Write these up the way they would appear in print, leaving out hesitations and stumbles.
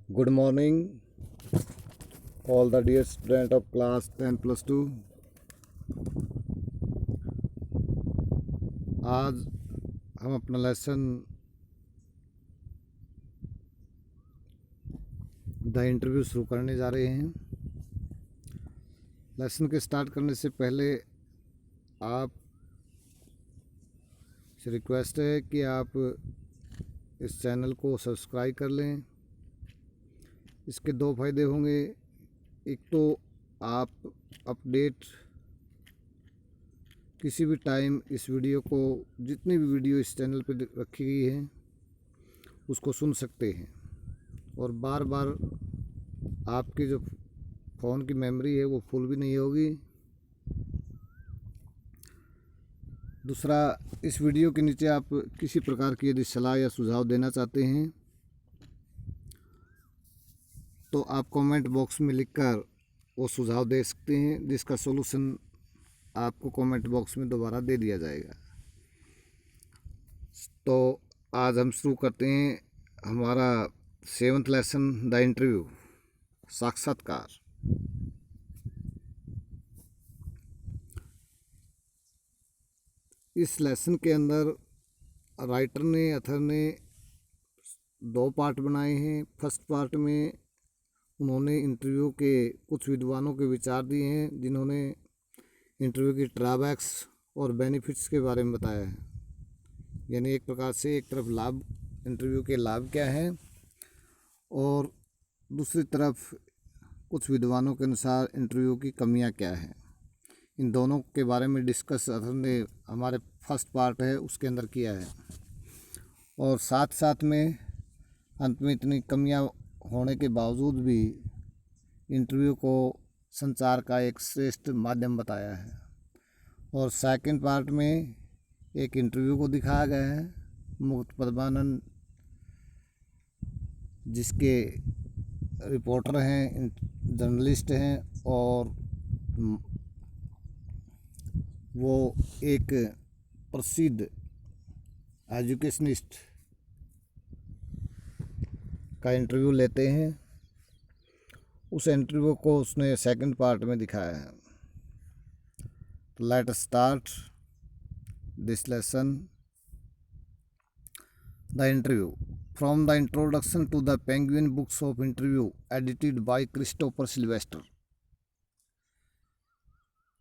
Good morning, all the dear student of class 10 plus 2. आज हम अपना लेसन द इंटरव्यू शुरू करने जा रहे हैं। लेसन के स्टार्ट करने से पहले आप से रिक्वेस्ट है कि आप इस चैनल को सब्सक्राइब कर लें। इसके दो फायदे होंगे। एक तो आप अपडेट किसी भी टाइम इस वीडियो को, जितनी भी वीडियो इस चैनल पर रखी गई है उसको सुन सकते हैं और बार बार आपकी जो फ़ोन की मेमोरी है वो फुल भी नहीं होगी। दूसरा, इस वीडियो के नीचे आप किसी प्रकार की यदि सलाह या सुझाव देना चाहते हैं तो आप कमेंट बॉक्स में लिखकर वो सुझाव दे सकते हैं, जिसका सॉल्यूशन आपको कमेंट बॉक्स में दोबारा दे दिया जाएगा। तो आज हम शुरू करते हैं हमारा 7th लेसन, द इंटरव्यू, साक्षात्कार। इस लेसन के अंदर अथर ने 2 पार्ट बनाए हैं। फर्स्ट पार्ट में उन्होंने इंटरव्यू के कुछ विद्वानों के विचार दिए हैं, जिन्होंने इंटरव्यू की ड्रॉबैक्स और बेनिफिट्स के बारे में बताया है। यानी एक प्रकार से एक तरफ लाभ, इंटरव्यू के लाभ क्या हैं, और दूसरी तरफ कुछ विद्वानों के अनुसार इंटरव्यू की कमियां क्या हैं। इन दोनों के बारे में डिस्कस अथर ने हमारे फर्स्ट पार्ट है उसके अंदर किया है। और साथ साथ में अंत में इतनी कमियां होने के बावजूद भी इंटरव्यू को संचार का एक श्रेष्ठ माध्यम बताया है। और सेकंड पार्ट में एक इंटरव्यू को दिखाया गया है मुक्त पद्मानंद, जिसके रिपोर्टर हैं, जर्नलिस्ट हैं, और वो एक प्रसिद्ध एजुकेशनिस्ट का इंटरव्यू लेते हैं। उस इंटरव्यू को उसने सेकंड पार्ट में दिखाया है। तो let us start this lesson, the interview, from the introduction to the Penguin books of interview edited by Christopher Silvester.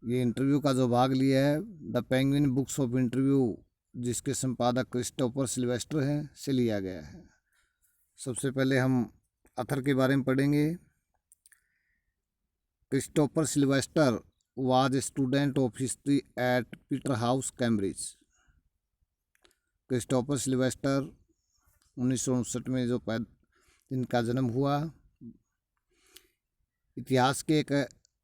ये इंटरव्यू का जो भाग लिया है the Penguin books of interview, जिसके संपादक क्रिस्टोफर सिल्वेस्टर हैं, से लिया गया है। सबसे पहले हम अथर के बारे में पढ़ेंगे। Christopher Sylvester was a student of history at Peterhouse, Cambridge. Christopher Sylvester 1959 में जो इनका जन्म हुआ, इतिहास के एक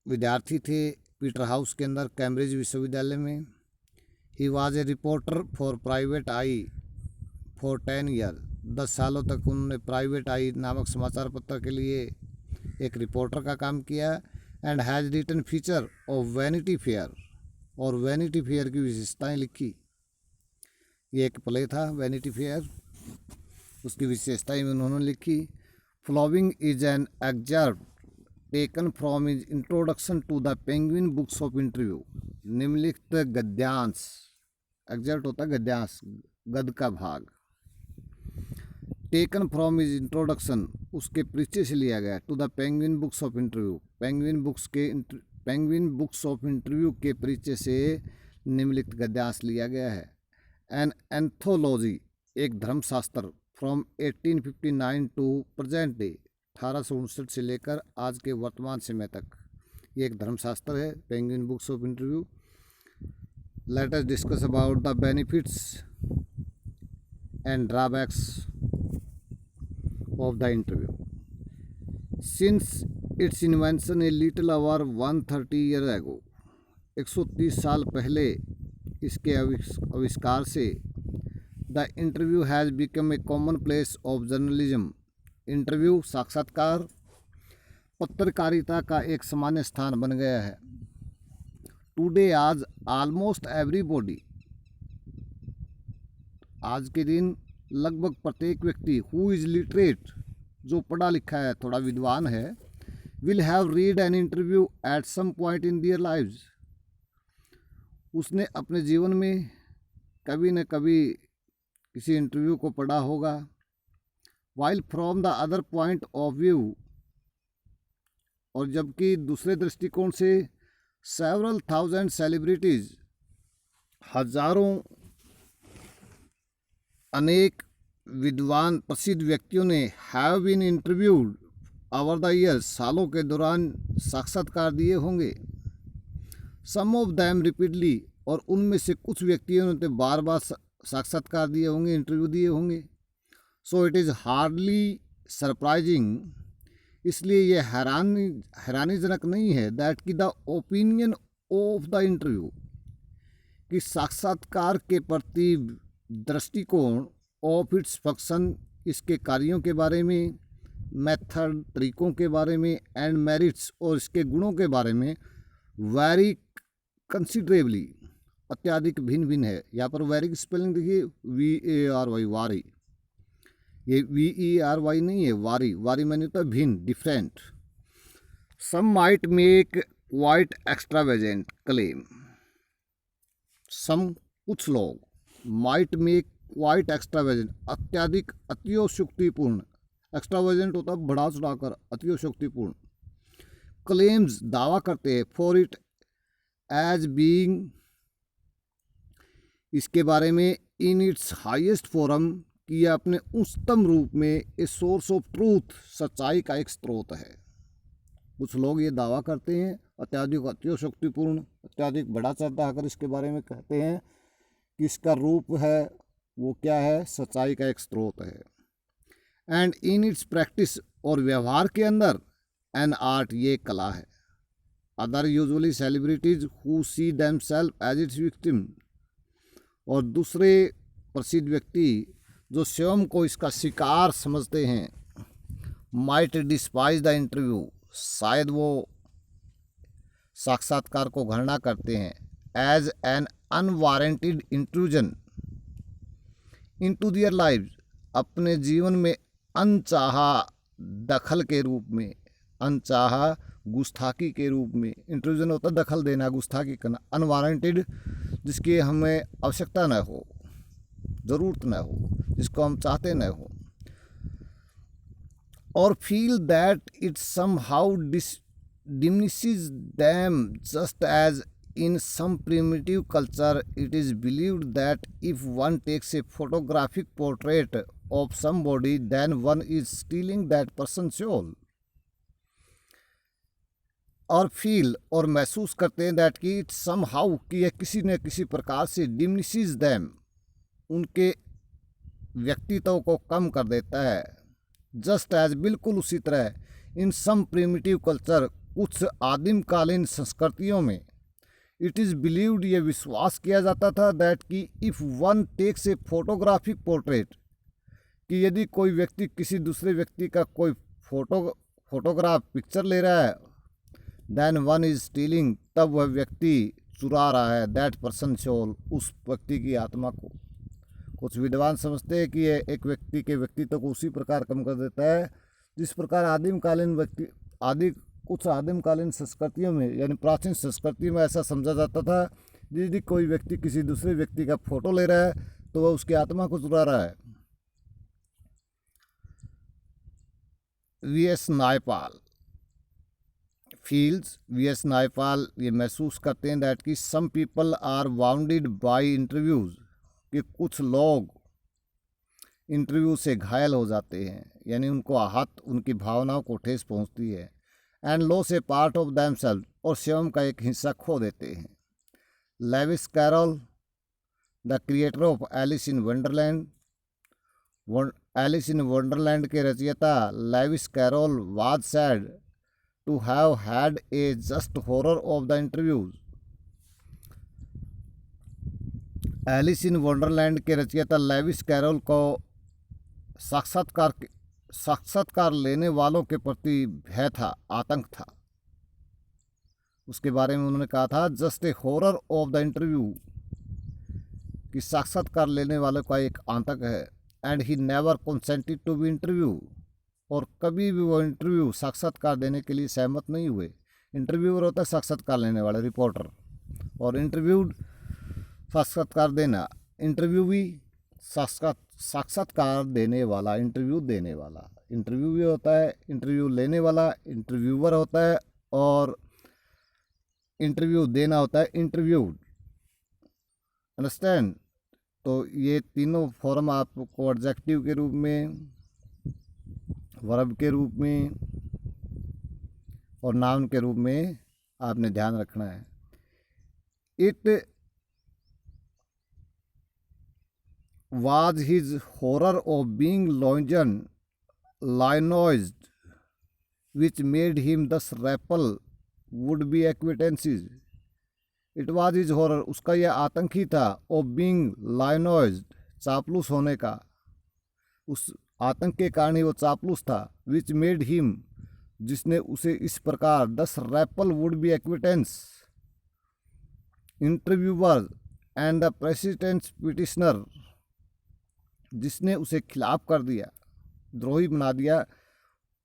विद्यार्थी थे पीटरहाउस के अंदर, कैम्ब्रिज विश्वविद्यालय में। He was a reporter for private I for 10 year. 10 सालों तक उन्होंने प्राइवेट आई नामक समाचार पत्र के लिए एक रिपोर्टर का काम किया। And has written feature of Vanity Fair, और वैनिटी फेयर की विशेषताएं लिखी। ये एक प्ले था वैनिटी फेयर, उसकी विशेषताएं उन्होंने लिखी। Following is an excerpt taken from his introduction to the Penguin books of interview. निम्नलिखित गद्यांश, एक्जर्प्ट होता है गद्यांश, गद का भाग। टेकन फ्रॉम हिज इंट्रोडक्शन, उसके परिचय से लिया गया, to the Penguin books of interview, Penguin books of interview के परिचय से निम्नलिखित गद्यांश लिया गया है। एन एंथोलॉजी, एक धर्मशास्त्र, फ्रॉम 1859 टू प्रेजेंट डे, 1859 से लेकर आज के वर्तमान समय तक ये एक धर्मशास्त्र है, penguin books of interview. Let us discuss about the benefits and drawbacks of the interview. Since its invention a little over 130 years ago, 130 साल पहले इसके आविष्कार से, the interview has become a common place of journalism. Interview, साक्षात्कार, पत्रकारिता का एक सामान्य स्थान बन गया है। टुडे आज ऑलमोस्ट एवरीबॉडी, आज के दिन लगभग प्रत्येक व्यक्ति, हु इज़ लिटरेट, जो पढ़ा लिखा है, थोड़ा विद्वान है, will have read an interview at some point in their lives, उसने अपने जीवन में कभी न कभी किसी इंटरव्यू को पढ़ा होगा। While from the other point of view, और जबकि दूसरे दृष्टिकोण से सेवरल थाउजेंड सेलिब्रिटीज, हजारों अनेक विद्वान प्रसिद्ध व्यक्तियों ने have been interviewed over the years, सालों के दौरान साक्षात्कार दिए होंगे। सम ऑफ दैम रिपीटली, और उनमें से कुछ व्यक्तियों ने बार बार साक्षात्कार दिए होंगे, इंटरव्यू दिए होंगे। So it is hardly surprising, इसलिए यह हैरानीजनक नहीं है दैट कि the opinion of the interview, कि साक्षात्कार के प्रति दृष्टिकोण, ऑफ इट्स फंक्शन, इसके कार्यों के बारे में, मेथड, तरीकों के बारे में, एंड मेरिट्स, और इसके गुणों के बारे में, वेरी कंसिडरेबली, अत्यधिक भिन्न भिन्न है। यहाँ पर वेरी की स्पेलिंग देखिए VARY, वारी, ये VERY नहीं है, वारी, वारी मैंने होता है भिन्न, different. Some might make quite extravagant claim, some कुछ लोग, माइट मेक क्वाइट एक्स्ट्रावेजेंट, अत्यधिक, अतिशयोक्तिपूर्ण, एक्स्ट्रावेजेंट होता है बढ़ा चढ़ाकर, अतिशयोक्तिपूर्ण, क्लेम्स, दावा करते हैं, फॉर इट एज बीइंग, इसके बारे में, इन इट्स हाईएस्ट फॉर्म, कि यह अपने उच्चतम रूप में ए सोर्स ऑफ ट्रूथ, सच्चाई का एक स्रोत है। कुछ लोग ये दावा करते हैं, अत्यधिक अतिशयोक्तिपूर्ण, अत्यधिक बढ़ा चढ़ाकर इसके बारे में कहते हैं कि इसका रूप है वो क्या है, सच्चाई का एक स्रोत है। एंड इन इट्स प्रैक्टिस, और व्यवहार के अंदर, एन आर्ट, ये कला है। Other usually celebrities who see themselves as its victim, और दूसरे प्रसिद्ध व्यक्ति जो स्वयं को इसका शिकार समझते हैं, माइट डिस्पाइज द इंटरव्यू, शायद वो साक्षात्कार को घृणा करते हैं, as an unwarranted intrusion into their lives, अपने जीवन में अनचाहा दखल के रूप में, अनचाहा गुस्ताखी के रूप में, इंट्रूजन होता है दखल देना, गुस्ताखी करना, अनवारंटेड, जिसकी हमें आवश्यकता न हो, ज़रूरत न हो, जिसको हम चाहते न हो। और feel that it somehow diminishes them, just as in some primitive culture it is believed that if one takes a photographic portrait of somebody, then one is stealing that person's soul. और feel, और महसूस करते हैं that कि it some how, कि यह किसी न किसी प्रकार से डिमिनिशेस दैम, उनके व्यक्तित्व को कम कर देता है। जस्ट एज, बिल्कुल उसी तरह, इन सम प्रिमिटिव कल्चर, कुछ आदिमकालीन संस्कृतियों में, इट इज़ बिलीव्ड, ये विश्वास किया जाता था दैट कि if one takes a photographic portrait, कि यदि कोई व्यक्ति किसी दूसरे व्यक्ति का कोई फोटोग्राफ, पिक्चर ले रहा है, देन वन इज स्टीलिंग, तब वह व्यक्ति चुरा रहा है दैट पर्सन सोल, उस व्यक्ति की आत्मा को। कुछ विद्वान समझते हैं कि यह एक व्यक्ति के व्यक्तित्व को उसी प्रकार कम कर देता है जिस प्रकार कुछ आदिमकालीन संस्कृतियों में, यानी प्राचीन संस्कृति में ऐसा समझा जाता था, यदि कोई व्यक्ति किसी दूसरे व्यक्ति का फोटो ले रहा है तो वह उसकी आत्मा को चुरा रहा है। VS Naipaul feels, VS Naipaul ये महसूस करते हैं दैट कि some people are wounded by interviews, कि कुछ लोग इंटरव्यू से घायल हो जाते हैं, यानी उनको आहत, उनकी भावनाओं को ठेस पहुंचती है। And lose a part of themselves, और स्वयं का एक हिस्सा खो देते हैं। Lewis Carroll, the creator of Alice in Wonderland, Alice in Wonderland के रचयिता Lewis Carroll was said to have had a just horror of the interviews. Alice in Wonderland के रचयिता लेविस कैरोल को साक्षात्कार लेने वालों के प्रति भय था, आतंक था। उसके बारे में उन्होंने कहा था just a horror of the interview, कि साक्षात्कार लेने वालों का एक आतंक है। And he never consented to be interview, और कभी भी वो इंटरव्यू साक्षात्कार देने के लिए सहमत नहीं हुए। इंटरव्यूअर होता है साक्षात्कार लेने वाला रिपोर्टर, और इंटरव्यूड साक्षात्कार देना, इंटरव्यूवी साक्षात्कार देने वाला, इंटरव्यू देने वाला। इंटरव्यू भी होता है, इंटरव्यू लेने वाला इंटरव्यूअर होता है, और इंटरव्यू देना होता है इंटरव्यूड। अंडरस्टैंड? तो ये तीनों फॉर्म आपको एडजेक्टिव के रूप में, वर्ब के रूप में और नाउन के रूप में आपने ध्यान रखना है। It was his horror of being lionized which made him thus repel would-be acquaintances. It was his horror, उसका यह आतंक ही था, of being lionized, चापलूस होने का। उस आतंक के कारण ही वो चापलूस था। which made him, जिसने उसे इस प्रकार thus repel would-be acquaintance, interviewer and the president's petitioner, जिसने उसे खिलाफ कर दिया, द्रोही बना दिया,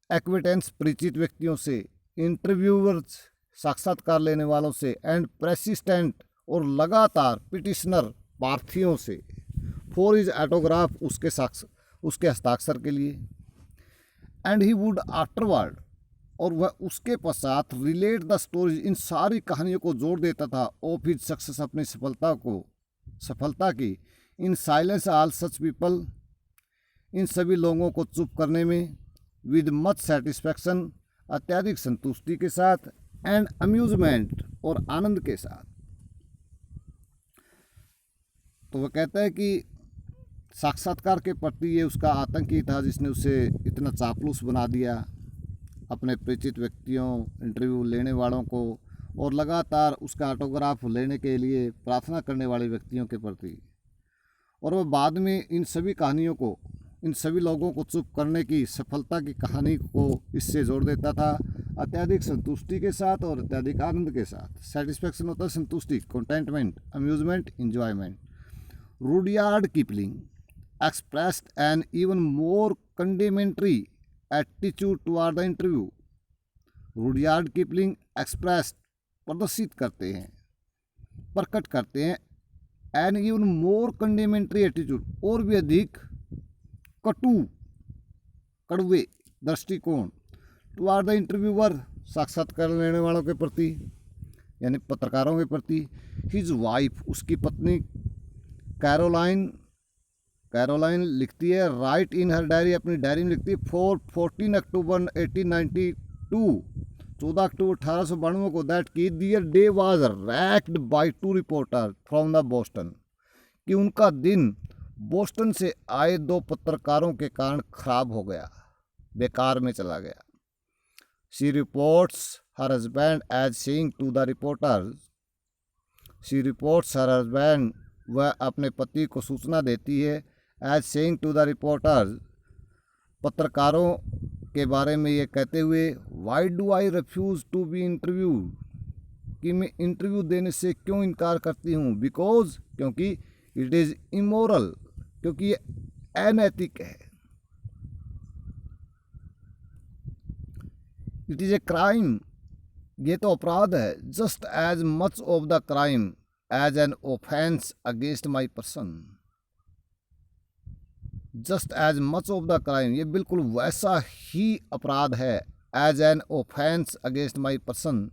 एक्विटेंस परिचित व्यक्तियों से, इंटरव्यूअर्स साक्षात्कार लेने वालों से, एंड प्रेसिस्टेंट और लगातार पिटिशनर प्रार्थियों से, फॉर हिज ऑटोग्राफ, उसके हस्ताक्षर के लिए, एंड ही वुड आफ्टरवर्ड, और वह उसके पश्चात रिलेट द स्टोरीज, इन सारी कहानियों को जोड़ देता था, ऑफ हिज सक्सेस, अपनी सफलता की, in silence all such people, इन सभी लोगों को चुप करने में, विद मच सेटिस्फैक्शन, अत्यधिक संतुष्टि के साथ, एंड अम्यूजमेंट, और आनंद के साथ। तो वह कहता है कि साक्षात्कार के प्रति ये उसका आतंक ही था जिसने उसे इतना चापलूस बना दिया अपने परिचित व्यक्तियों, इंटरव्यू लेने वालों को, और लगातार उसका ऑटोग्राफ लेने के लिए प्रार्थना करने वाले व्यक्तियों के प्रति। और वह बाद में इन सभी कहानियों को, इन सभी लोगों को चुप करने की सफलता की कहानी को इससे जोड़ देता था, अत्यधिक संतुष्टि के साथ और अत्यधिक आनंद के साथ। सेटिस्फैक्शन होता है संतुष्टि, contentment, amusement, enjoyment. Rudyard Kipling expressed an even more condemnatory attitude toward the interview. Rudyard Kipling expressed, प्रदर्शित करते हैं, प्रकट करते हैं, an even more condemnatory attitude, और भी अधिक कड़वे दृष्टिकोण, टुवर्ड द इंटरव्यूअर, साक्षात्कार लेने वालों के प्रति, यानी पत्रकारों के प्रति। हिज वाइफ, उसकी पत्नी कैरोलाइन लिखती है, राइट इन हर डायरी, अपनी डायरी में लिखती है, 14 अक्टूबर 1892, 14 अक्टूबर 1892 को, दैट की their day was wrecked by 2 reporter from the Boston, कि उनका दिन बोस्टन से आए 2 पत्रकारों के कारण खराब हो गया, बेकार में चला गया। She reports her husband as saying to the reporters, she reports her husband, वह अपने पति को सूचना देती है, as saying to the reporters, पत्रकारों के बारे में ये कहते हुए, why do I refuse to be interviewed, कि मैं इंटरव्यू देने से क्यों इनकार करती हूँ, बिकॉज, क्योंकि, इट इज़ इमोरल, क्योंकि ये अनैतिक है, इट इज़ ए क्राइम, ये तो अपराध है, just as much of the crime as an offence against my person, just as much of the crime, ये बिल्कुल वैसा ही अपराध है, as an offence against my person,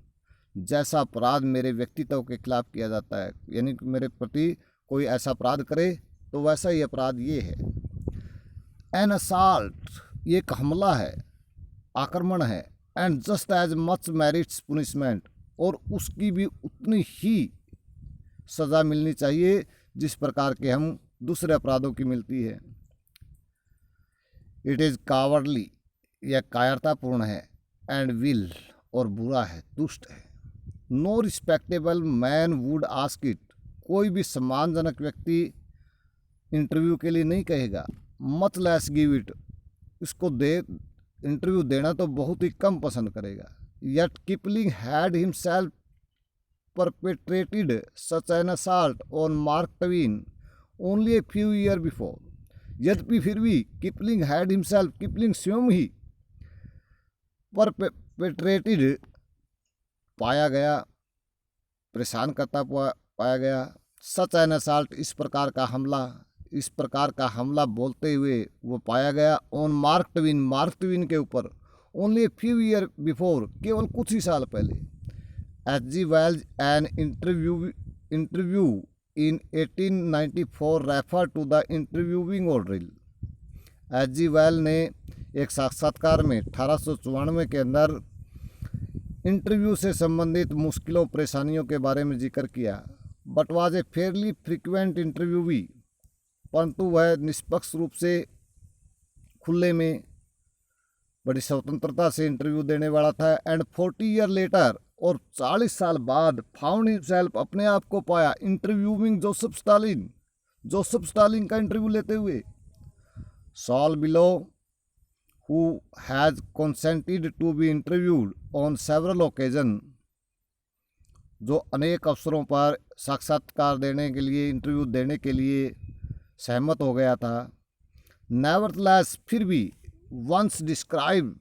जैसा अपराध मेरे व्यक्तित्व के खिलाफ किया जाता है, यानी कि मेरे प्रति कोई ऐसा अपराध करे तो वैसा ही अपराध ये है। एन असाल्ट, ये एक हमला है, आक्रमण है, and just as much merits punishment, और उसकी भी उतनी ही सज़ा मिलनी चाहिए जिस प्रकार के हम दूसरे अपराधों की मिलती है। इट इज़ कावर्डली, यह कायरतापूर्ण है, एंड विल, और बुरा है, दुष्ट है। No respectable man would ask it, कोई भी सम्मानजनक व्यक्ति इंटरव्यू के लिए नहीं कहेगा, मच लेस गिव इट, इसको इंटरव्यू देना तो बहुत ही कम पसंद करेगा। Yet Kipling had himself perpetrated such an assault on Mark Twain only a few year before, यद्यपि फिर भी किपलिंग हैड हिमसेल्फ, किपलिंग स्वयं ही परपेट्रेटेड पाया गया, परेशान करता पाया गया। सच एन असल्ट, इस प्रकार का हमला बोलते हुए वो पाया गया। ऑन मार्क ट्वेन के ऊपर ओनली फ्यू ईयर बिफोर, केवल कुछ ही साल पहले। H.G. Wells an interview in 1894 referred to the interviewing ordeal। H.G. Wells ने एक साक्षात्कार में 1894 के अंदर इंटरव्यू से संबंधित मुश्किलों परेशानियों के बारे में जिक्र किया। But was a fairly frequent interviewee, परंतु वह निष्पक्ष रूप से खुले में बड़ी स्वतंत्रता से इंटरव्यू देने वाला था। एंड 40 ईयर लेटर, और 40 साल बाद फाउंड हिमसेल्फ, अपने आप को पाया इंटरव्यूइंग जोसेफ स्टालिन का इंटरव्यू लेते हुए। Saul Bellow, who has consented to be interviewed on several occasions, जो अनेक अवसरों पर साक्षात्कार देने के लिए, इंटरव्यू देने के लिए सहमत हो गया था। नेवरथलेस, फिर भी, वंस डिस्क्राइब,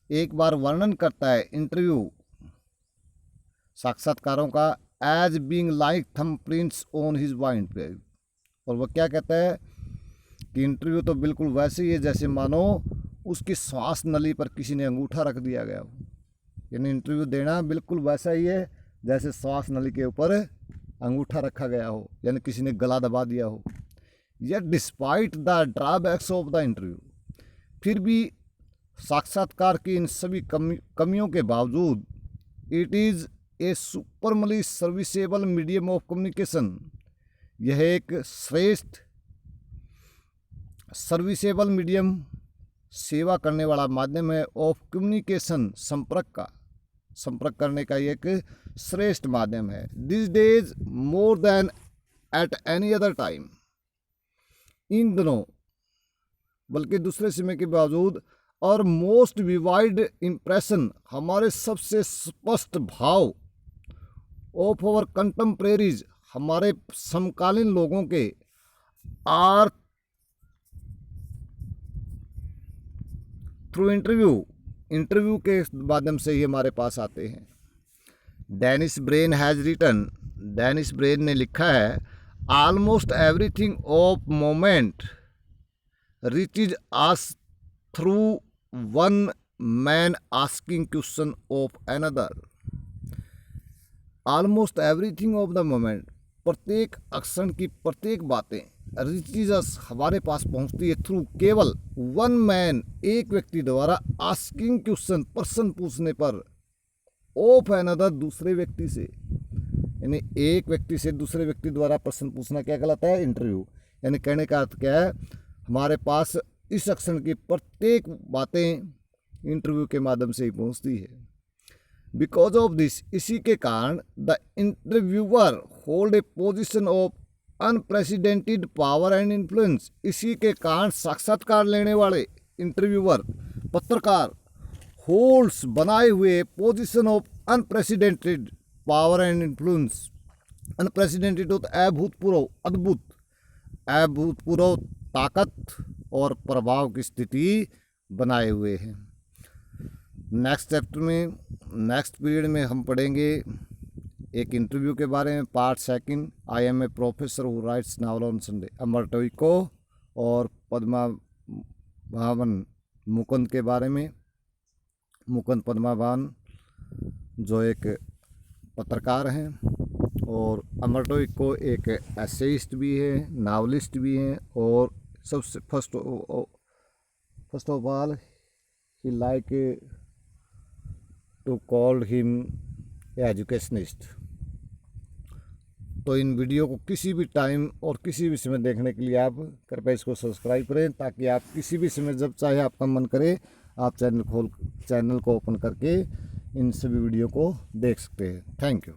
एक बार वर्णन करता है इंटरव्यू साक्षात्कारों का, as being like thumbprints on his windpipe पाइप। और वह क्या कहता है कि इंटरव्यू तो बिल्कुल वैसे ही है जैसे मानो उसकी श्वास नली पर किसी ने अंगूठा रख दिया गया हो। यानी इंटरव्यू देना बिल्कुल वैसा ही है जैसे श्वास नली के ऊपर अंगूठा रखा गया हो, यानी किसी ने गला दबा दिया हो। Yet despite the drawbacks of the interview, फिर भी साक्षात्कार की इन सभी कमियों के बावजूद, it is a supremely serviceable medium of communication, यह एक श्रेष्ठ सर्विसेबल मीडियम, सेवा करने वाला माध्यम है, ऑफ कम्युनिकेशन, संपर्क करने का एक श्रेष्ठ माध्यम है। This days more than at any other time, इन दिनों बल्कि दूसरे समय के बावजूद, और मोस्ट विवाइड इम्प्रेशन, हमारे सबसे स्पष्ट भाव, ऑफ आवर कंटेम्परेरीज, हमारे समकालीन लोगों के, आर थ्रू इंटरव्यू के माध्यम से ही हमारे पास आते हैं। Denis Brian has written, Denis Brian ने लिखा है, almost everything of moment reaches us through one man asking question of another. Almost everything of the moment, प्रत्येक क्षण की प्रत्येक बातें, रीचेज अस, हमारे पास पहुंचती है, थ्रू, केवल, वन मैन, एक व्यक्ति द्वारा, आस्किंग क्वेश्चन, प्रश्न पूछने पर, ऑफ अनदर, दूसरे व्यक्ति से। यानी एक व्यक्ति से दूसरे व्यक्ति द्वारा प्रश्न पूछना क्या कहलाता है? इंटरव्यू। यानी कहने का अर्थ क्या है, हमारे पास इस क्षण की प्रत्येक बातें इंटरव्यू के माध्यम से ही पहुंचती है। बिकॉज ऑफ दिस, इसी के कारण, the interviewer hold a position of unprecedented power and influence, इसी के कारण साक्षात्कार लेने वाले इंटरव्यूअर, पत्रकार, होल्ड्स, बनाए हुए, position of unprecedented power and influence. Unprecedented होता है अभूतपूर्व, अद्भुत, अभूतपूर्व ताकत और प्रभाव की स्थिति बनाए हुए हैं। नेक्स्ट चैप्टर में, नेक्स्ट पीरियड में हम पढ़ेंगे एक इंटरव्यू के बारे में, part second, I am a professor who writes novel on Sunday, अमर्त्य इको और पद्माभान मुकुंद के बारे में। मुकुंद पद्माभान जो एक पत्रकार हैं, और अमर्त्य इको एक एसेइस्ट भी है, नावलिस्ट भी हैं, और सबसे first of all he like to called him educationist. तो इन वीडियो को किसी भी टाइम और किसी भी समय देखने के लिए आप कृपया इसको सब्सक्राइब करें, ताकि आप किसी भी समय जब चाहे आपका मन करे आप चैनल को ओपन करके इन सभी वीडियो को देख सकते हैं। Thank you.